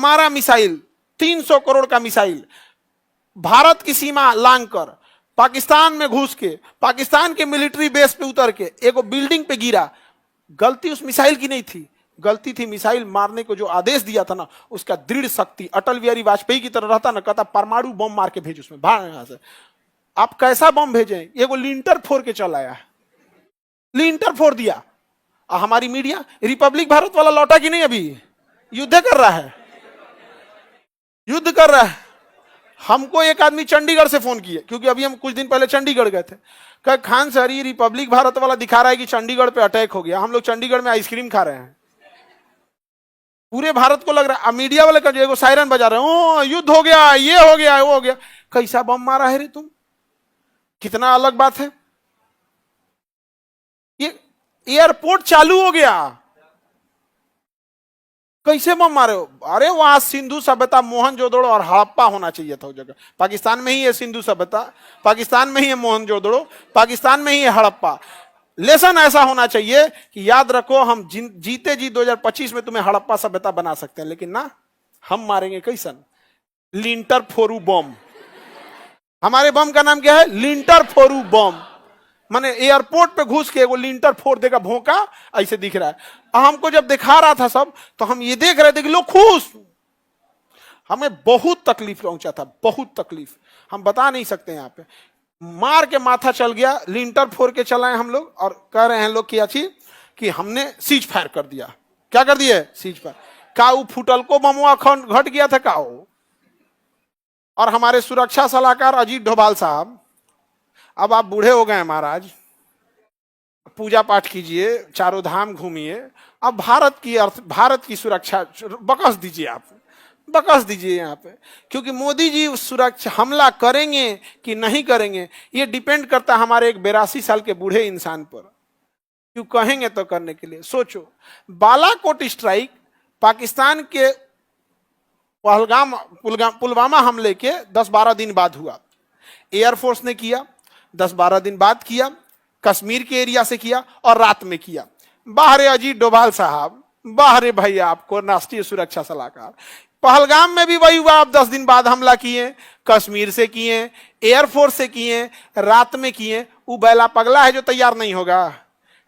हमारा मिसाइल 300 करोड़ का मिसाइल भारत की सीमा लांघकर पाकिस्तान में घुस के पाकिस्तान के मिलिट्री बेस पे उतर के एक बिल्डिंग पे गिरा। गलती उस मिसाइल की नहीं थी, गलती थी मिसाइल मारने को जो आदेश दिया था ना, उसका दृढ़ शक्ति अटल बिहारी वाजपेयी की तरह रहता ना, कहता परमाणु बम मार के भेज उसमें, भाग यहां से। आप कैसा बम भेजें? ये वो लिंटर फोड़ के चल आया है, लिंटर फोड़ दिया। हमारी मीडिया रिपब्लिक भारत वाला लौटा कि नहीं? अभी युद्ध कर रहा है, युद्ध कर रहा है। हमको एक आदमी चंडीगढ़ से फोन किए, क्योंकि अभी हम कुछ दिन पहले चंडीगढ़ गए थे। कहा खान सर ये रिपब्लिक भारत वाला दिखा रहा है कि चंडीगढ़ पे अटैक हो गया, हम लोग चंडीगढ़ में आइसक्रीम खा रहे हैं, पूरे भारत को लग रहा है। मीडिया वाले का जो सायरन बजा रहे हैं, ओ युद्ध हो गया, ये हो गया, वो हो गया। कैसा बम मारा है रे तुम? कितना अलग बात है। ये एयरपोर्ट चालू हो गया, कैसे बम मारे हो? अरे वहां सिंधु सभ्यता, मोहनजोदड़ो और हड़प्पा होना चाहिए था उस जगह। पाकिस्तान में ही है सिंधु सभ्यता, पाकिस्तान में ही है मोहनजोदड़ो, पाकिस्तान में ही है हड़प्पा। लेसन ऐसा होना चाहिए कि याद रखो, हम जीते जी 2025 में तुम्हें हड़प्पा सभ्यता बना सकते हैं, लेकिन ना, हम मारेंगे कैसन? लिंटर फोरू बम। हमारे बम का नाम क्या है? लिंटर फोरू बम। माने एयरपोर्ट पे घुस के वो लिंटर फोड़ देगा, भोंका ऐसे दिख रहा है। हमको जब दिखा रहा था सब, तो हम ये देख रहे थे कि लोग खुश। हमें बहुत तकलीफ पहुंचा था, बहुत तकलीफ, हम बता नहीं सकते। यहाँ पे मार के माथा चल गया, लिंटर फोड़ के चलाए हम लोग, और कह रहे हैं लोग कि अच्छी कि हमने सीज फायर कर दिया। क्या कर दिया? Cease fire. काऊ फुटल को बमुआ घट गया था काऊ। और हमारे सुरक्षा सलाहकार अजीत डोभाल साहब, अब आप बूढ़े हो गए हैं महाराज, पूजा पाठ कीजिए, चारों धाम घूमिए, अब भारत की सुरक्षा बकस दीजिए, आप बकस दीजिए यहाँ पे। क्योंकि मोदी जी सुरक्षा हमला करेंगे कि नहीं करेंगे, ये डिपेंड करता है हमारे एक 82 साल के बूढ़े इंसान पर। क्यों कहेंगे तो करने के लिए। सोचो, बालाकोट स्ट्राइक पाकिस्तान के पुलवामा हमले के 10-12 दिन बाद हुआ। एयरफोर्स ने किया, 10-12 दिन बाद किया, कश्मीर के एरिया से किया, और रात में किया। बाहरे अजीत डोभाल साहब, बाहरे भैया आपको राष्ट्रीय सुरक्षा सलाहकार। पहलगाम में भी वही हुआ, आप 10 दिन बाद हमला किए, कश्मीर से किए, एयरफोर्स से किए, रात में किए। वो बैला पगला है जो तैयार नहीं होगा।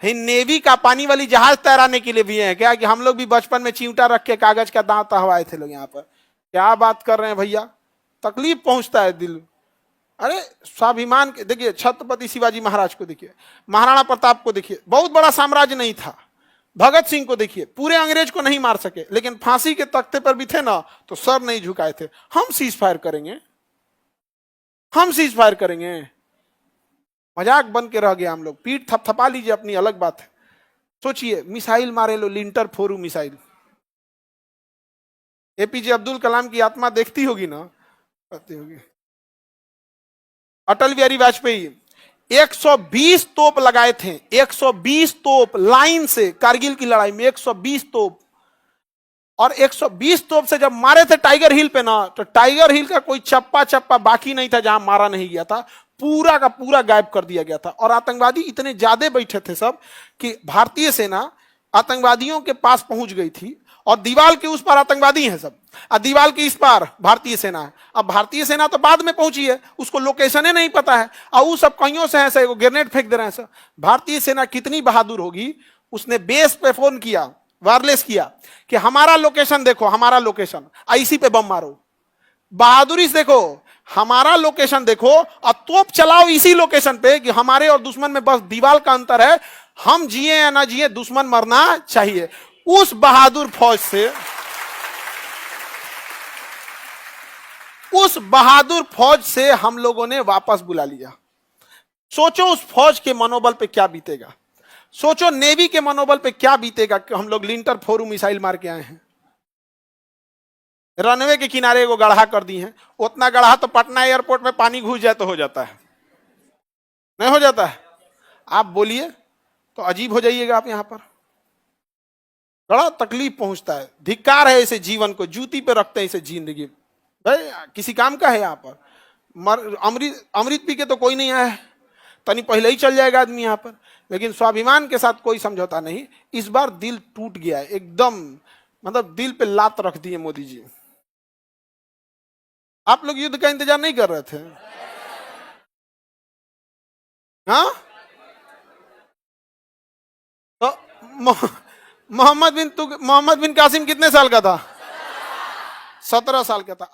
नेवी का पानी वाली जहाज तैराने के लिए भी है क्या? कि हम लोग भी बचपन में चिमटा रख के कागज का दांत हवाए थे लोग यहाँ पर। क्या बात कर रहे हैं भैया, तकलीफ पहुंचता है दिल। अरे स्वाभिमान के देखिए, छत्रपति शिवाजी महाराज को देखिए, महाराणा प्रताप को देखिए, बहुत बड़ा साम्राज्य नहीं था। भगत सिंह को देखिए, पूरे अंग्रेज को नहीं मार सके, लेकिन फांसी के तख्ते पर भी थे ना, तो सर नहीं झुकाए थे। हम सीज फायर करेंगे, हम सीज फायर करेंगे। मजाक बन के रह गया हम लोग। पीठ थपथपा लीजिए अपनी, अलग बात है। सोचिए, मिसाइल मारे लो, लिंटर फोरू मिसाइल। एपीजे अब्दुल कलाम की आत्मा देखती होगी ना, कहती होगी। अटल बिहारी वाजपेयी 120 तोप लगाए थे, 120 तोप लाइन से, कारगिल की लड़ाई में 120 तोप। और 120 तोप से जब मारे थे टाइगर हिल पे ना, तो टाइगर हिल का कोई चप्पा चप्पा बाकी नहीं था जहां मारा नहीं गया था, पूरा का पूरा गायब कर दिया गया था। और आतंकवादी इतने ज्यादा बैठे थे सब कि भारतीय सेना आतंकवादियों के पास पहुंच गई थी, और दीवार के उस पार आतंकवादी हैं सब, और दीवार के इस पार भारतीय सेना है। अब भारतीय सेना तो बाद में पहुंची है, उसको लोकेशन नहीं पता है, और वो सब कहीं से ऐसे ग्रेनेड फेंक दे रहे हैं सर। भारतीय सेना कितनी बहादुर होगी, उसने बेस पे फोन किया, वायरलेस किया कि हमारा लोकेशन देखो, हमारा लोकेशन, इसी पे बम मारो। बहादुरी से देखो, हमारा लोकेशन देखो, और तोप चलाओ इसी लोकेशन पे, कि हमारे और दुश्मन में बस दीवार का अंतर है, हम जिए या ना जिए, दुश्मन मरना चाहिए। उस बहादुर फौज से, उस बहादुर फौज से हम लोगों ने वापस बुला लिया। सोचो उस फौज के मनोबल पे क्या बीतेगा, सोचो नेवी के मनोबल पे क्या बीतेगा कि हम लोग लिंटर फोरू मिसाइल मार के आए हैं। रनवे के किनारे को गढ़ा कर दी है, उतना गढ़ा तो पटना एयरपोर्ट में पानी घुस जाए तो हो जाता है, नहीं हो जाता है? आप बोलिए तो अजीब हो जाइएगा आप। यहां पर बड़ा तकलीफ पहुंचता है, धिक्कार है ऐसे जीवन को, जूती पे रखते हैं इसे जिंदगी। भाई किसी काम का है यहाँ पर? अमृत पी के तो कोई नहीं आया है, तनी पहले ही चल जाएगा आदमी यहाँ पर। लेकिन स्वाभिमान के साथ कोई समझौता नहीं। इस बार दिल टूट गया है एकदम, मतलब दिल पे लात रख दिए मोदी जी। आप लोग युद्ध का इंतजार नहीं कर रहे थे? हाँ, तो मोहम्मद बिन कासिम कितने साल का था? 17 साल का था।